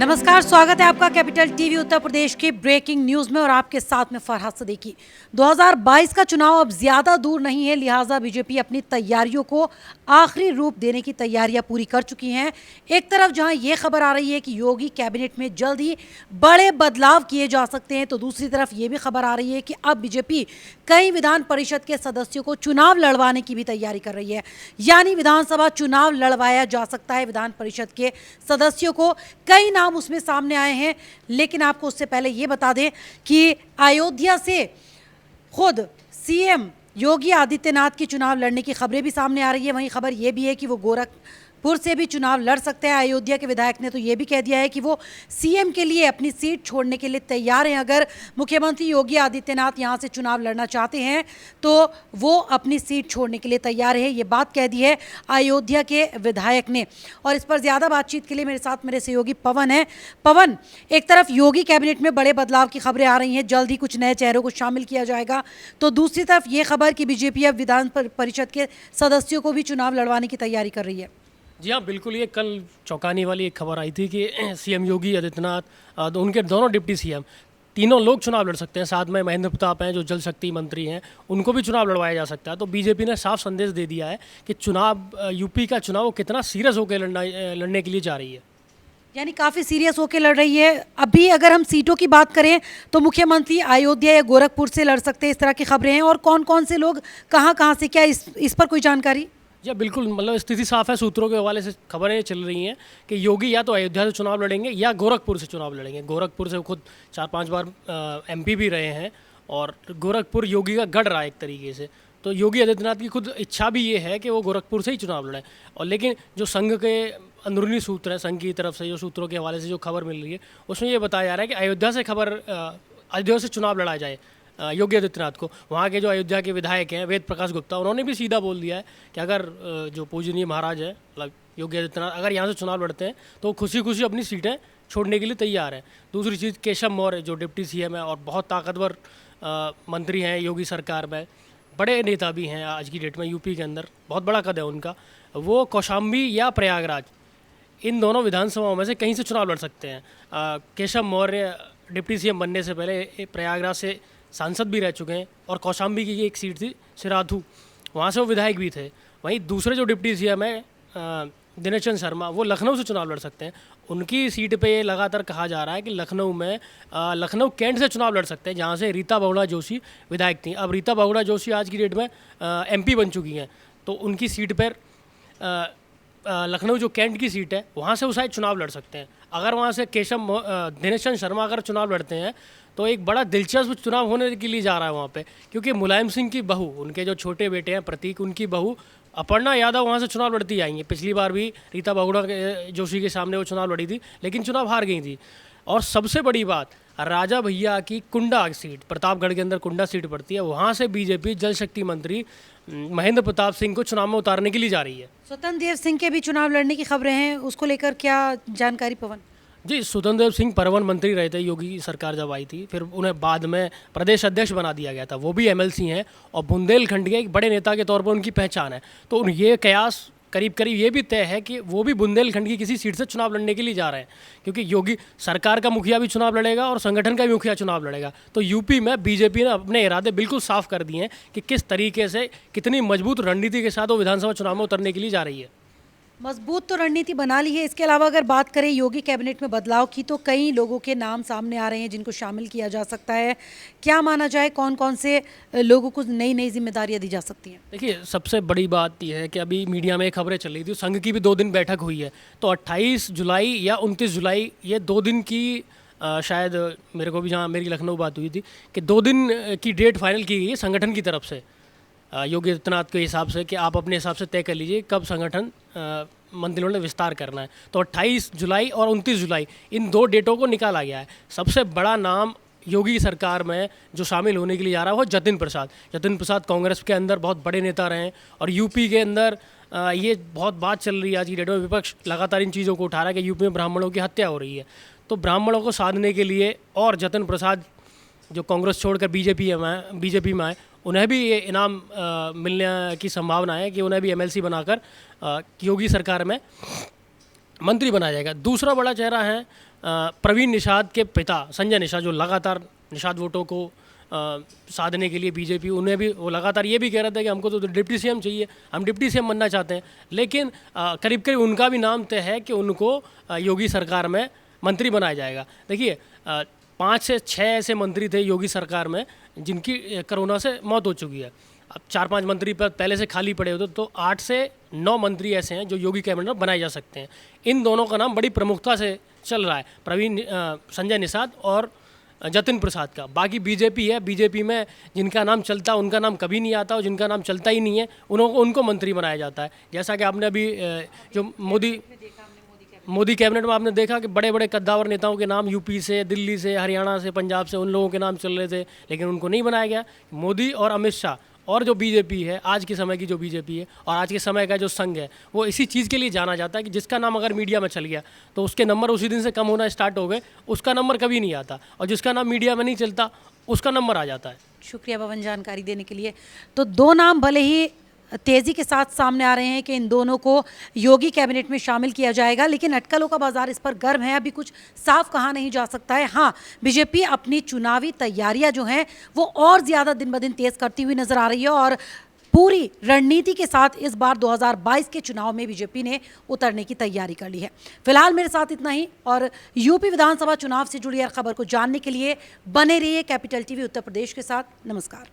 नमस्कार, स्वागत है आपका कैपिटल टीवी उत्तर प्रदेश की ब्रेकिंग न्यूज में और आपके साथ में फरहाद सदीकी। 2022 का चुनाव अब ज्यादा दूर नहीं है, लिहाजा बीजेपी अपनी तैयारियों को आखिरी रूप देने की तैयारियां पूरी कर चुकी हैं। एक तरफ जहां यह खबर आ रही है कि योगी कैबिनेट में जल्द ही बड़े बदलाव किए जा सकते हैं, तो दूसरी तरफ यह भी खबर आ रही है कि अब बीजेपी कई विधान परिषद के सदस्यों को चुनाव लड़वाने की भी तैयारी कर रही है। यानी विधानसभा चुनाव लड़वाया जा सकता है विधान परिषद के सदस्यों को। कई नाम उसमें सामने आए हैं, लेकिन आपको उससे पहले ये बता दें कि अयोध्या से खुद सीएम योगी आदित्यनाथ की चुनाव लड़ने की खबरें भी सामने आ रही है। वहीं खबर यह भी है कि वो गोरखपुर से भी चुनाव लड़ सकते हैं। अयोध्या के विधायक ने तो ये भी कह दिया है कि वो सीएम के लिए अपनी सीट छोड़ने के लिए तैयार हैं। अगर मुख्यमंत्री योगी आदित्यनाथ यहां से चुनाव लड़ना चाहते हैं तो वो अपनी सीट छोड़ने के लिए तैयार है, ये बात कह दी है अयोध्या के विधायक ने। और इस पर ज़्यादा बातचीत के लिए मेरे साथ मेरे सहयोगी पवन है। पवन, एक तरफ योगी कैबिनेट में बड़े बदलाव की खबरें आ रही हैं, जल्द ही कुछ नए चेहरों को शामिल किया जाएगा, तो दूसरी तरफ ये खबर कि बीजेपी अब विधान परिषद के सदस्यों को भी चुनाव लड़वाने की तैयारी कर रही है। जी हाँ, बिल्कुल। ये कल चौंकाने वाली एक खबर आई थी कि सीएम योगी आदित्यनाथ उनके दोनों डिप्टी सीएम तीनों लोग चुनाव लड़ सकते हैं। साथ में महेंद्र प्रताप हैं जो जल शक्ति मंत्री हैं, उनको भी चुनाव लड़वाया जा सकता है। तो बीजेपी ने साफ संदेश दे दिया है कि चुनाव यूपी का चुनाव वो कितना सीरियस होकर लड़ने के लिए जा रही है। यानी काफ़ी सीरियस होकर लड़ रही है। अभी अगर हम सीटों की बात करें तो मुख्यमंत्री अयोध्या या गोरखपुर से लड़ सकते हैं, इस तरह की खबरें हैं। और कौन कौन से लोग कहाँ से, क्या इस पर कोई जानकारी? जी बिल्कुल, मतलब स्थिति साफ है। सूत्रों के हवाले से खबरें चल रही हैं कि योगी या तो अयोध्या से चुनाव लड़ेंगे या गोरखपुर से चुनाव लड़ेंगे। गोरखपुर से वो खुद 4-5 बार एमपी भी रहे हैं और गोरखपुर योगी का गढ़ रहा है एक तरीके से। तो योगी आदित्यनाथ की खुद इच्छा भी ये है कि वो गोरखपुर से ही चुनाव लड़ें। और लेकिन जो संघ के अंदरूनी सूत्र हैं, संघ की तरफ से जो सूत्रों के हवाले से जो खबर मिल रही है, उसमें ये बताया जा रहा है कि अयोध्या से चुनाव लड़ा जाए योगी आदित्यनाथ को। वहाँ के जो अयोध्या के विधायक हैं वेद प्रकाश गुप्ता, उन्होंने भी सीधा बोल दिया है कि अगर जो पूजनीय महाराज है मतलब योगी आदित्यनाथ अगर यहाँ से चुनाव लड़ते हैं तो खुशी खुशी अपनी सीटें छोड़ने के लिए तैयार हैं। दूसरी चीज़, केशव मौर्य जो डिप्टी सीएम है और बहुत ताकतवर मंत्री हैं योगी सरकार में, बड़े नेता भी हैं आज की डेट में यूपी के अंदर, बहुत बड़ा कद है उनका। वो कौशाम्बी या प्रयागराज, इन दोनों विधानसभाओं में से कहीं से चुनाव लड़ सकते हैं। केशव मौर्य डिप्टी सीएम बनने से पहले प्रयागराज से सांसद भी रह चुके हैं और कौशाम्बी की एक सीट थी सिराथू, वहाँ से वो विधायक भी थे। वहीं दूसरे जो डिप्टी सीएम है दिनेश चंद्र शर्मा, वो लखनऊ से चुनाव लड़ सकते हैं। उनकी सीट पे ये लगातार कहा जा रहा है कि लखनऊ कैंट से चुनाव लड़ सकते हैं, जहाँ से रीता बहुगुणा जोशी विधायक थी। अब रीता बहुगुणा जोशी आज की डेट में एमपी बन चुकी हैं, तो उनकी सीट पर लखनऊ जो कैंट की सीट है वहाँ से वो शायद चुनाव लड़ सकते हैं। अगर वहाँ से दिनेश चंद्र शर्मा अगर चुनाव लड़ते हैं तो एक बड़ा दिलचस्प चुनाव होने के लिए जा रहा है वहाँ पे, क्योंकि मुलायम सिंह की बहू, उनके जो छोटे बेटे हैं प्रतीक, उनकी बहू अपर्णा यादव वहाँ से चुनाव लड़ती आई हैं। पिछली बार भी रीता बहुगुणा जोशी के सामने वो चुनाव लड़ी थी, लेकिन चुनाव हार गई थी। और सबसे बड़ी बात, राजा भैया की कुंडा सीट, प्रतापगढ़ के अंदर कुंडा सीट पड़ती है, वहाँ से बीजेपी जल शक्ति मंत्री महेंद्र प्रताप सिंह को चुनाव में उतारने के लिए जा रही है। स्वतंत्र देव सिंह के भी चुनाव लड़ने की खबरें हैं, उसको लेकर क्या जानकारी पवन? जी, स्वतंत्र देव सिंह परिवहन मंत्री रहे थे योगी सरकार जब आई थी, फिर उन्हें बाद में प्रदेश अध्यक्ष बना दिया गया था। वो भी एमएलसी हैं और बुंदेलखंड के एक बड़े नेता के तौर पर उनकी पहचान है। तो ये कयास करीब ये भी तय है कि वो भी बुंदेलखंड की किसी सीट से चुनाव लड़ने के लिए जा रहे हैं, क्योंकि योगी सरकार का मुखिया भी चुनाव लड़ेगा और संगठन का भी मुखिया चुनाव लड़ेगा। तो यूपी में बीजेपी ने अपने इरादे बिल्कुल साफ कर दिए हैं कि किस तरीके से, कितनी मजबूत रणनीति के साथ वो विधानसभा चुनाव में उतरने के लिए जा रही है। मजबूत तो रणनीति बना ली है। इसके अलावा अगर बात करें योगी कैबिनेट में बदलाव की, तो कई लोगों के नाम सामने आ रहे हैं जिनको शामिल किया जा सकता है। क्या माना जाए, कौन कौन से लोगों को नई नई जिम्मेदारियां दी जा सकती हैं? देखिए, सबसे बड़ी बात यह है कि अभी मीडिया में खबरें चल रही थी, संघ की भी 2 दिन बैठक हुई है। तो 28 जुलाई या 29 जुलाई, ये 2 दिन की शायद मेरे को भी, जहाँ मेरी लखनऊ बात हुई थी, कि 2 दिन की डेट फाइनल की गई है संगठन की तरफ से योगी आदित्यनाथ के हिसाब से, कि आप अपने हिसाब से तय कर लीजिए कब संगठन मंत्रियों ने विस्तार करना है। तो 28 जुलाई और 29 जुलाई, इन 2 डेटों को निकाला गया है। सबसे बड़ा नाम योगी सरकार में जो शामिल होने के लिए जा रहा है वो जतिन प्रसाद कांग्रेस के अंदर बहुत बड़े नेता रहे हैं। और यूपी के अंदर ये बहुत बात चल रही है आज की डेट में, विपक्ष लगातार इन चीज़ों को उठा रहा है कि यूपी में ब्राह्मणों की हत्या हो रही है। तो ब्राह्मणों को साधने के लिए, और जतिन प्रसाद जो कांग्रेस छोड़कर बीजेपी में आए, उन्हें भी ये इनाम मिलने की संभावना है कि उन्हें भी एमएलसी बनाकर योगी सरकार में मंत्री बनाया जाएगा। दूसरा बड़ा चेहरा है प्रवीण निषाद के पिता संजय निषाद, जो लगातार निषाद वोटों को साधने के लिए बीजेपी, उन्हें भी वो लगातार ये भी कह रहे थे कि हमको तो डिप्टी सीएम चाहिए, हम डिप्टी सीएम बनना चाहते हैं। लेकिन करीब करीब उनका भी नाम तय है कि उनको योगी सरकार में मंत्री बनाया जाएगा। देखिए 5 से 6 ऐसे मंत्री थे योगी सरकार में जिनकी कोरोना से मौत हो चुकी है। अब 4-5 मंत्री पद पहले से खाली पड़े होते, तो 8 से 9 मंत्री ऐसे हैं जो योगी कैबिनेट में बनाए जा सकते हैं। इन दोनों का नाम बड़ी प्रमुखता से चल रहा है, संजय निषाद और जतिन प्रसाद का। बाकी बीजेपी है, बीजेपी में जिनका नाम चलता है उनका नाम कभी नहीं आता, और जिनका नाम चलता ही नहीं है उनको मंत्री बनाया जाता है। जैसा कि आपने अभी जो मोदी कैबिनेट में आपने देखा कि बड़े बड़े कद्दावर नेताओं के नाम यूपी से, दिल्ली से, हरियाणा से, पंजाब से, उन लोगों के नाम चल रहे थे, लेकिन उनको नहीं बनाया गया। मोदी और अमित शाह और जो बीजेपी है, आज के समय की जो बीजेपी है और आज के समय का जो संघ है, वो इसी चीज़ के लिए जाना जाता है कि जिसका नाम अगर मीडिया में चल गया तो उसके नंबर उसी दिन से कम होना स्टार्ट हो गए, उसका नंबर कभी नहीं आता, और जिसका नाम मीडिया में नहीं चलता उसका नंबर आ जाता है। शुक्रिया पवन जानकारी देने के लिए। तो 2 नाम भले ही तेजी के साथ सामने आ रहे हैं कि इन दोनों को योगी कैबिनेट में शामिल किया जाएगा, लेकिन अटकलों का बाजार इस पर गर्म है, अभी कुछ साफ कहा नहीं जा सकता है। हाँ, बीजेपी अपनी चुनावी तैयारियां जो हैं वो और ज़्यादा दिन ब दिन तेज करती हुई नजर आ रही है, और पूरी रणनीति के साथ इस बार 2022 के चुनाव में बीजेपी ने उतरने की तैयारी कर ली है। फिलहाल मेरे साथ इतना ही, और यूपी विधानसभा चुनाव से जुड़ी हर खबर को जानने के लिए बने रहिए कैपिटल टीवी उत्तर प्रदेश के साथ। नमस्कार।